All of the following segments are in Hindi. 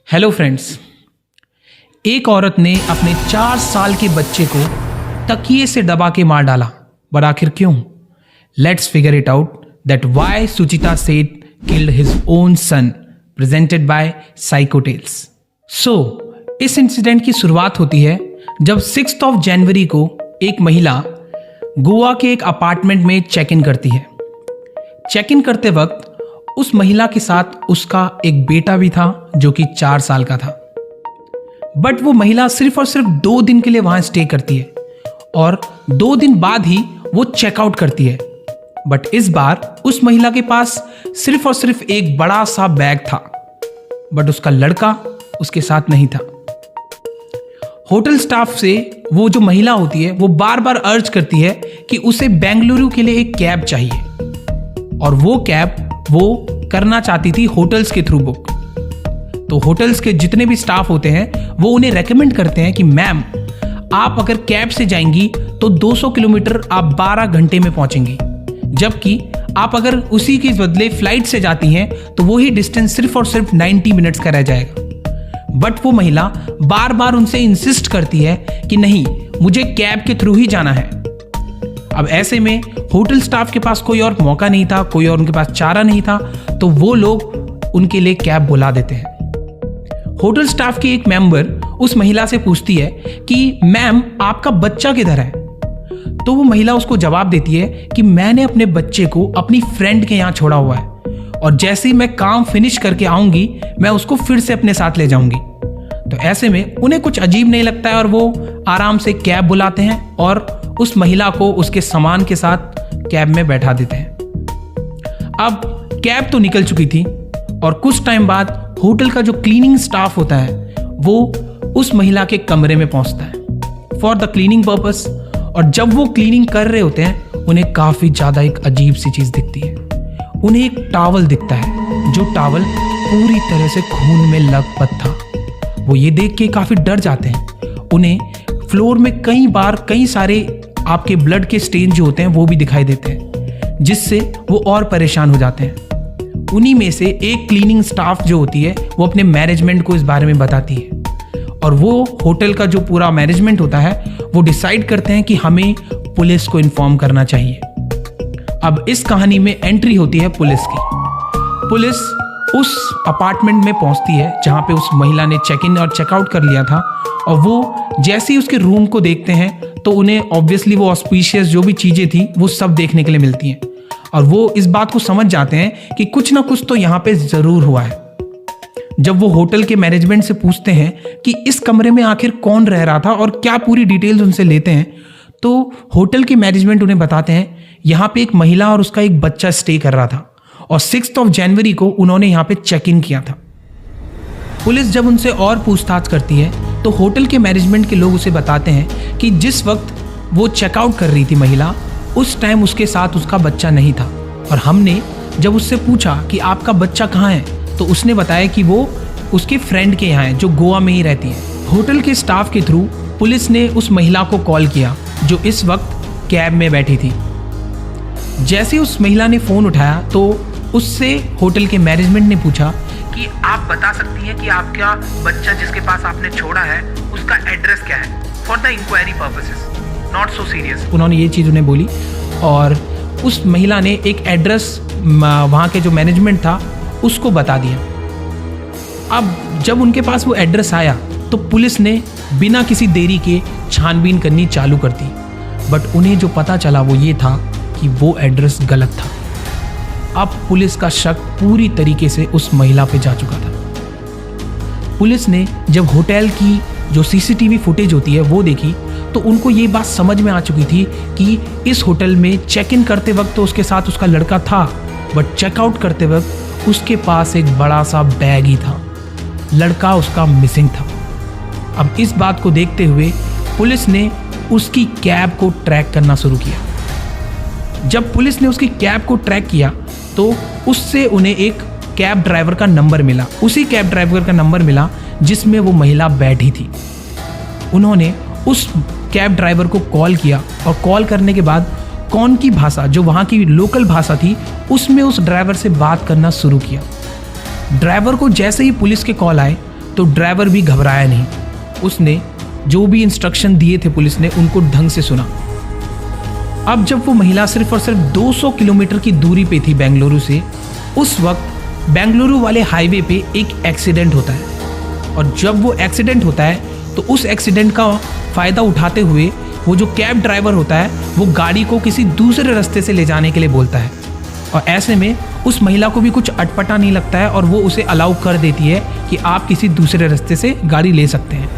Hello friends. एक औरत ने अपने 4 साल के बच्चे को तकिए से दबा के मार डाला, पर आखिर क्यों? Let's figure it out that why Suchita Seth killed his own son, presented by psycho tales. So इस इंसिडेंट की शुरुआत होती है जब 6 जनवरी को एक महिला गोवा के एक अपार्टमेंट में चेक इन करती है। चेक इन करते वक्त उस महिला के साथ उसका एक बेटा भी था जो कि 4 साल का था। बट वो महिला सिर्फ और सिर्फ 2 दिन के लिए वहां स्टे करती है और 2 दिन बाद ही वो चेकआउट करती है। बट इस बार उस महिला के पास सिर्फ और सिर्फ एक बड़ा सा बैग था, बट उसका लड़का उसके साथ नहीं था। होटल स्टाफ से वो जो महिला होती है वो बार बार अर्ज करती है कि उसे बेंगलुरु के लिए एक कैब चाहिए, और वो कैब वो करना चाहती थी होटल्स के थ्रू बुक। तो होटल्स के जितने भी स्टाफ होते हैं वो उन्हें रेकमेंड करते हैं कि मैम, आप अगर कैब से जाएंगी तो 200 किलोमीटर आप 12 घंटे में पहुंचेंगी, जबकि आप अगर उसी के बदले फ्लाइट से जाती हैं तो वही डिस्टेंस सिर्फ और सिर्फ 90 मिनट्स का रह जाएगा। बट वो महिला बार बार उनसे इंसिस्ट करती है कि नहीं, मुझे कैब के थ्रू ही जाना है। अब ऐसे में होटल स्टाफ के पास कोई और मौका नहीं था, कोई और उनके पास चारा नहीं था, तो वो लोग उनके लिए कैब बुला देते हैं। होटल स्टाफ की एक मेंबर उस महिला से पूछती है कि मैम, आपका बच्चा किधर है? तो वो महिला उसको जवाब देती है कि मैंने अपने बच्चे को अपनी फ्रेंड के यहाँ छोड़ा हुआ है, और जैसे ही मैं काम फिनिश करके आऊंगी मैं उसको फिर से अपने साथ ले जाऊंगी। तो ऐसे में उन्हें कुछ अजीब नहीं लगता है और वो आराम से कैब बुलाते हैं और उस महिला को उसके सामान के साथ कैब में बैठा देते हैं। अब कैब तो निकल चुकी थी और कुछ टाइम बाद होटल का जो क्लीनिंग स्टाफ होता है वो उस महिला के कमरे में पहुंचता है फॉर द क्लीनिंग पर्पस। और जब वो क्लीनिंग कर रहे होते हैं उन्हें काफी ज्यादा एक अजीब सी चीज दिखती है। उन्हें एक टॉवल दिखता है, जो टॉवल पूरी तरह से खून में लथपथ था। वो ये देख के काफी डर जाते हैं। उन्हें फ्लोर में कई सारे आपके ब्लड के स्टेन जो होते हैं वो भी दिखाई देते हैं, जिससे वो और परेशान हो जाते हैं। उन्हीं में से एक क्लीनिंग स्टाफ जो होती है वो अपने मैनेजमेंट को इस बारे में बताती है, और वो होटल का जो पूरा मैनेजमेंट होता है वो डिसाइड करते हैं कि हमें पुलिस को इन्फॉर्म करना चाहिए। अब इस कहानी में एंट्री होती है पुलिस की। पुलिस उस अपार्टमेंट में पहुंचती है जहां पे उस महिला ने चेक इन और चेकआउट कर लिया था, और वो जैसे ही उसके रूम को देखते हैं तो उन्हें ऑब्वियसली वो ऑस्पिशियस जो भी चीज़ें थी वो सब देखने के लिए मिलती हैं, और वो इस बात को समझ जाते हैं कि कुछ ना कुछ तो यहाँ पे ज़रूर हुआ है। जब वो होटल के मैनेजमेंट से पूछते हैं कि इस कमरे में आखिर कौन रह रहा था और क्या पूरी डिटेल्स उनसे लेते हैं, तो होटल के मैनेजमेंट उन्हें बताते हैं यहाँ पे एक महिला और उसका एक बच्चा स्टे कर रहा था, और 6 जनवरी को उन्होंने यहाँ पे चेक इन किया था। पुलिस जब उनसे और पूछताछ करती है तो होटल के मैनेजमेंट के लोग उसे बताते हैं कि जिस वक्त वो चेकआउट कर रही थी महिला, उस टाइम उसके साथ उसका बच्चा नहीं था। और हमने जब उससे पूछा कि आपका बच्चा कहाँ है, तो उसने बताया कि वो उसके फ्रेंड के यहाँ है जो गोवा में ही रहती है। होटल के स्टाफ के थ्रू पुलिस ने उस महिला को कॉल किया जो इस वक्त कैब में बैठी थी। जैसे उस महिला ने फ़ोन उठाया तो उससे होटल के मैनेजमेंट ने पूछा कि आप बता सकती हैं कि आपका बच्चा जिसके पास आपने छोड़ा है उसका एड्रेस क्या है, for the inquiry purposes, not so serious. उन्होंने ये चीज़ उन्हें बोली, और उस महिला ने एक एड्रेस वहाँ के जो मैनेजमेंट था उसको बता दिया। अब जब उनके पास वो एड्रेस आया तो पुलिस ने बिना किसी देरी के छानबीन करनी चालू कर दी, बट उन्हें जो पता चला वो ये था कि वो एड्रेस गलत था। अब पुलिस का शक पूरी तरीके से उस महिला पे जा चुका था। पुलिस ने जब होटल की जो सीसीटीवी फुटेज होती है वो देखी तो उनको ये बात समझ में आ चुकी थी कि इस होटल में चेक इन करते वक्त तो उसके साथ उसका लड़का था, बट चेकआउट करते वक्त उसके पास एक बड़ा सा बैग ही था। लड़का उसका मिसिंग था। अब इस बात को देखते हुए पुलिस ने उसकी कैब को ट्रैक करना शुरू किया। जब पुलिस ने उसकी कैब को ट्रैक किया तो उससे उन्हें एक कैब ड्राइवर का नंबर मिला, उसी कैब ड्राइवर का नंबर मिला जिसमें वो महिला बैठी थी। उन्होंने उस कैब ड्राइवर को कॉल किया, और कॉल करने के बाद कौन की भाषा जो वहाँ की लोकल भाषा थी उसमें उस ड्राइवर से बात करना शुरू किया। ड्राइवर को जैसे ही पुलिस के कॉल आए तो ड्राइवर भी घबराया नहीं। उसने जो भी इंस्ट्रक्शन दिए थे पुलिस ने उनको ढंग से सुना। अब जब वो महिला सिर्फ और सिर्फ 200 किलोमीटर की दूरी पे थी बेंगलुरु से, उस वक्त बेंगलुरु वाले हाईवे पे एक एक्सीडेंट होता है। और जब वो एक्सीडेंट होता है तो उस एक्सीडेंट का फ़ायदा उठाते हुए वो जो कैब ड्राइवर होता है वो गाड़ी को किसी दूसरे रास्ते से ले जाने के लिए बोलता है। और ऐसे में उस महिला को भी कुछ अटपटा नहीं लगता है और वो उसे अलाउ कर देती है कि आप किसी दूसरे रास्ते से गाड़ी ले सकते हैं।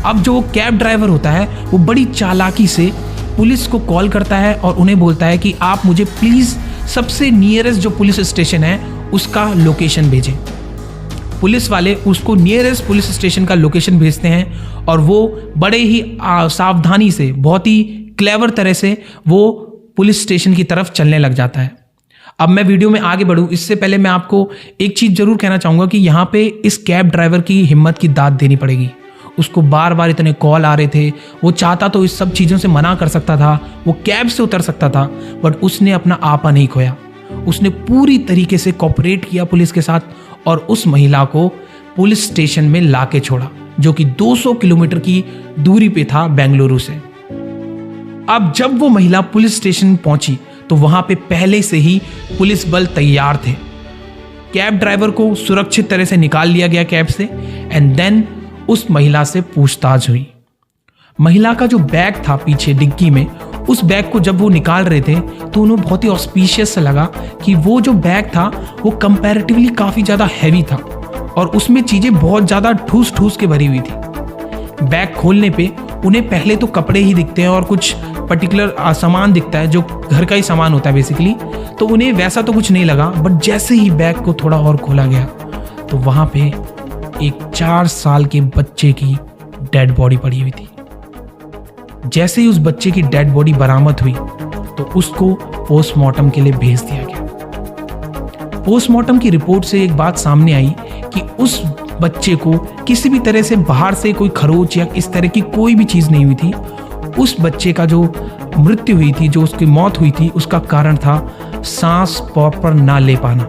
अब जो कैब ड्राइवर होता है वो बड़ी चालाकी से पुलिस को कॉल करता है और उन्हें बोलता है कि आप मुझे प्लीज़ सबसे नियरेस्ट जो पुलिस स्टेशन है उसका लोकेशन भेजें। पुलिस वाले उसको नियरेस्ट पुलिस स्टेशन का लोकेशन भेजते हैं और वो बड़े ही सावधानी से, बहुत ही क्लेवर तरह से वो पुलिस स्टेशन की तरफ चलने लग जाता है। अब मैं वीडियो में आगे बढ़ूं इससे पहले मैं आपको एक चीज़ जरूर कहना चाहूँगा कि यहाँ पे इस कैब ड्राइवर की हिम्मत की दाद देनी पड़ेगी। उसको बार बार इतने कॉल आ रहे थे, वो चाहता तो इस सब चीज़ों से मना कर सकता था, वो कैब से उतर सकता था, बट उसने अपना आपा नहीं खोया। उसने पूरी तरीके से कोऑपरेट किया पुलिस के साथ और उस महिला को पुलिस स्टेशन में ला के छोड़ा, जो कि 200 किलोमीटर की दूरी पे था बेंगलुरु से। अब जब वो महिला पुलिस स्टेशन पहुंची तो वहां पे पहले से ही पुलिस बल तैयार थे। कैब ड्राइवर को सुरक्षित तरह से निकाल लिया गया कैब से एंड देन उस महिला से पूछताछ हुई। महिला का जो बैग था पीछे डिग्गी में, उस बैग को जब वो निकाल रहे थे तो उन्हें बहुत ही ऑस्पिशियस सा लगा कि वो जो बैग था वो कंपैरेटिवली काफ़ी ज़्यादा हैवी था और उसमें चीज़ें बहुत ज़्यादा ठूस ठूस के भरी हुई थी। बैग खोलने पे उन्हें पहले तो कपड़े ही दिखते हैं और कुछ पर्टिकुलर सामान दिखता है जो घर का ही सामान होता है बेसिकली, तो उन्हें वैसा तो कुछ नहीं लगा। बट जैसे ही बैग को थोड़ा और खोला गया तो वहाँ पे एक 4 साल के बच्चे की डेड बॉडी पड़ी हुई थी। जैसे ही उस बच्चे की डेड बॉडी बरामद हुई तो उसको पोस्टमार्टम के लिए भेज दिया गया। पोस्टमार्टम की रिपोर्ट से एक बात सामने आई कि उस बच्चे को किसी भी तरह से बाहर से कोई खरोच या इस तरह की कोई भी चीज़ नहीं हुई थी। उस बच्चे का जो मृत्यु हुई थी, जो उसकी मौत हुई थी, उसका कारण था सांस प्रॉपर ना ले पाना।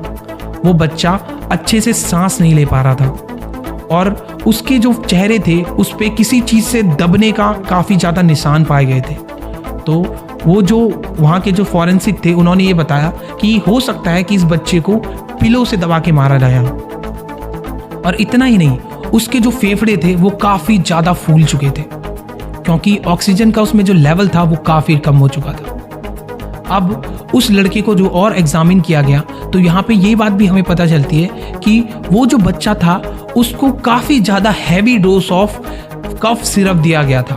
वो बच्चा अच्छे से सांस नहीं ले पा रहा था और उसके जो चेहरे थे उस पे किसी चीज़ से दबने का काफ़ी ज़्यादा निशान पाए गए थे। तो वो जो वहाँ के जो फॉरेंसिक थे उन्होंने ये बताया कि हो सकता है कि इस बच्चे को पिलो से दबा के मारा गया। और इतना ही नहीं, उसके जो फेफड़े थे वो काफ़ी ज़्यादा फूल चुके थे क्योंकि ऑक्सीजन का उसमें जो लेवल था वो काफ़ी कम हो चुका था। अब उस लड़के को जो और एग्जामिन किया गया तो यहाँ पे ये बात भी हमें पता चलती है कि वो जो बच्चा था उसको काफ़ी ज़्यादा heavy dose of cough syrup दिया गया था।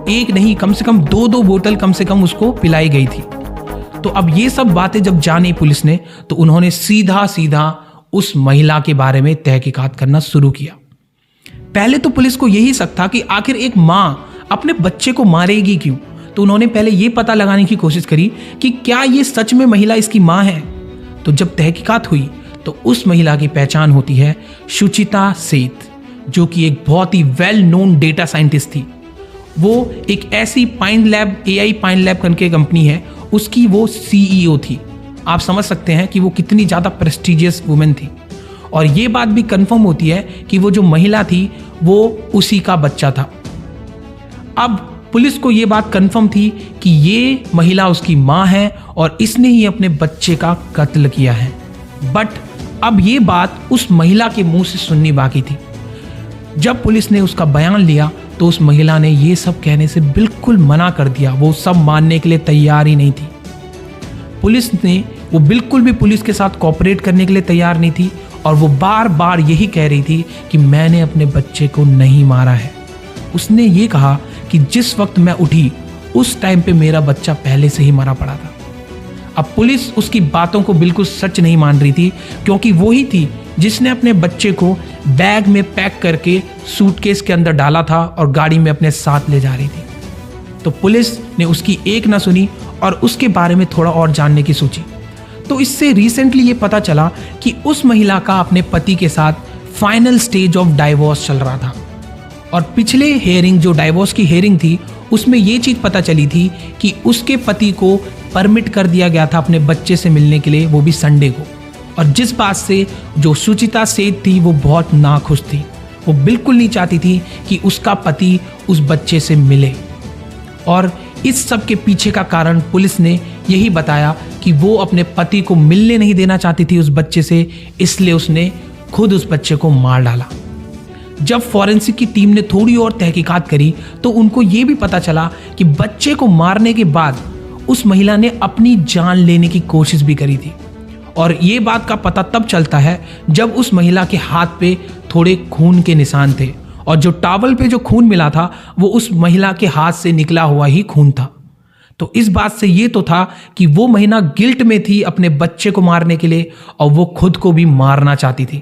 एक नहीं, कम से कम 2 बोतल कम से कम उसको पिलाई गई थी। तो अब ये सब बातें जब जानी पुलिस ने तो उन्होंने सीधा उस महिला के बारे में तहकीकात करना शुरू किया। पहले तो पुलिस को यही शक था कि आखिर एक माँ अपने बच्चे को मारेगी क्यों। तो उन्होंने पहले ये पता लगाने की कोशिश करी कि क्या ये सच में महिला इसकी माँ है। तो जब तहकीकात हुई तो उस महिला की पहचान होती है सुचिता सेठ, जो कि एक बहुत ही वेल नोन डेटा साइंटिस्ट थी। वो एक ऐसी pine lab, AI pine lab करके कंपनी है, उसकी वो CEO थी। आप समझ सकते हैं कि वो कितनी ज़्यादा प्रेस्टिजियस वुमेन थी। और ये बात भी कंफर्म होती है कि वो जो महिला थी वो उसी का बच्चा था। अब पुलिस को ये बात कंफर्म थी कि ये महिला उसकी माँ है और इसने ही अपने बच्चे का कत्ल किया है। बट अब ये बात उस महिला के मुंह से सुननी बाकी थी। जब पुलिस ने उसका बयान लिया तो उस महिला ने ये सब कहने से बिल्कुल मना कर दिया। वो सब मानने के लिए तैयार ही नहीं थी। पुलिस ने वो बिल्कुल भी पुलिस के साथ कोऑपरेट करने के लिए तैयार नहीं थी और वो बार बार यही कह रही थी कि मैंने अपने बच्चे को नहीं मारा है। उसने ये कहा कि जिस वक्त मैं उठी उस टाइम पे मेरा बच्चा पहले से ही मरा पड़ा था। अब पुलिस उसकी बातों को बिल्कुल सच नहीं मान रही थी क्योंकि वो ही थी जिसने अपने बच्चे को बैग में पैक करके सूटकेस के अंदर डाला था और गाड़ी में अपने साथ ले जा रही थी। तो पुलिस ने उसकी एक ना सुनी और उसके बारे में थोड़ा और जानने की सोची। तो इससे रिसेंटली ये पता चला कि उस महिला का अपने पति के साथ फाइनल स्टेज ऑफ डाइवोर्स चल रहा था और पिछले हेयरिंग, जो डाइवोर्स की हेयरिंग थी, उसमें ये चीज़ पता चली थी कि उसके पति को परमिट कर दिया गया था अपने बच्चे से मिलने के लिए, वो भी संडे को। और जिस बात से जो सुचिता सेठ थी वो बहुत नाखुश थी। वो बिल्कुल नहीं चाहती थी कि उसका पति उस बच्चे से मिले। और इस सब के पीछे का कारण पुलिस ने यही बताया कि वो अपने पति को मिलने नहीं देना चाहती थी उस बच्चे से, इसलिए उसने खुद उस बच्चे को मार डाला। जब फॉरेंसिक की टीम ने थोड़ी और तहकीकात करी तो उनको ये भी पता चला कि बच्चे को मारने के बाद उस महिला ने अपनी जान लेने की कोशिश भी करी थी। और ये बात का पता तब चलता है जब उस महिला के हाथ पे थोड़े खून के निशान थे और जो टॉवल पे जो खून मिला था वो उस महिला के हाथ से निकला हुआ ही खून था। तो इस बात से ये तो था कि वो महिला गिल्ट में थी अपने बच्चे को मारने के लिए और वो खुद को भी मारना चाहती थी।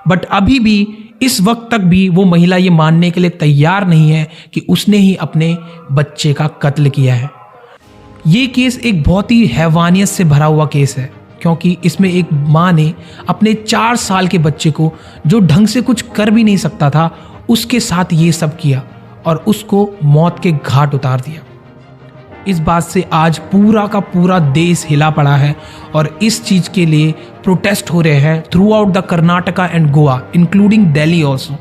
बट अभी भी इस वक्त तक भी वो महिला ये मानने के लिए तैयार नहीं है कि उसने ही अपने बच्चे का कत्ल किया है। ये केस एक बहुत ही हैवानियत से भरा हुआ केस है, क्योंकि इसमें एक माँ ने अपने 4 साल के बच्चे को, जो ढंग से कुछ कर भी नहीं सकता था, उसके साथ ये सब किया और उसको मौत के घाट उतार दिया। इस बात से आज पूरा का पूरा देश हिला पड़ा है और इस चीज़ के लिए प्रोटेस्ट हो रहे हैं through out the Karnataka and Goa including Delhi also.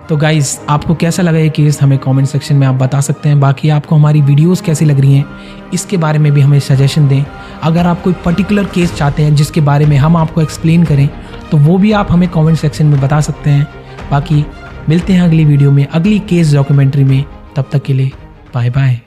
तो गाइज़, आपको कैसा लगा ये केस हमें कमेंट सेक्शन में आप बता सकते हैं। बाकी आपको हमारी वीडियोस कैसी लग रही हैं इसके बारे में भी हमें सजेशन दें। अगर आप कोई पर्टिकुलर केस चाहते हैं जिसके बारे में हम आपको एक्सप्लेन करें तो वो भी आप हमें कमेंट सेक्शन में बता सकते हैं। बाकी मिलते हैं अगली वीडियो में, अगली केस डॉक्यूमेंट्री में। तब तक के लिए बाय बाय।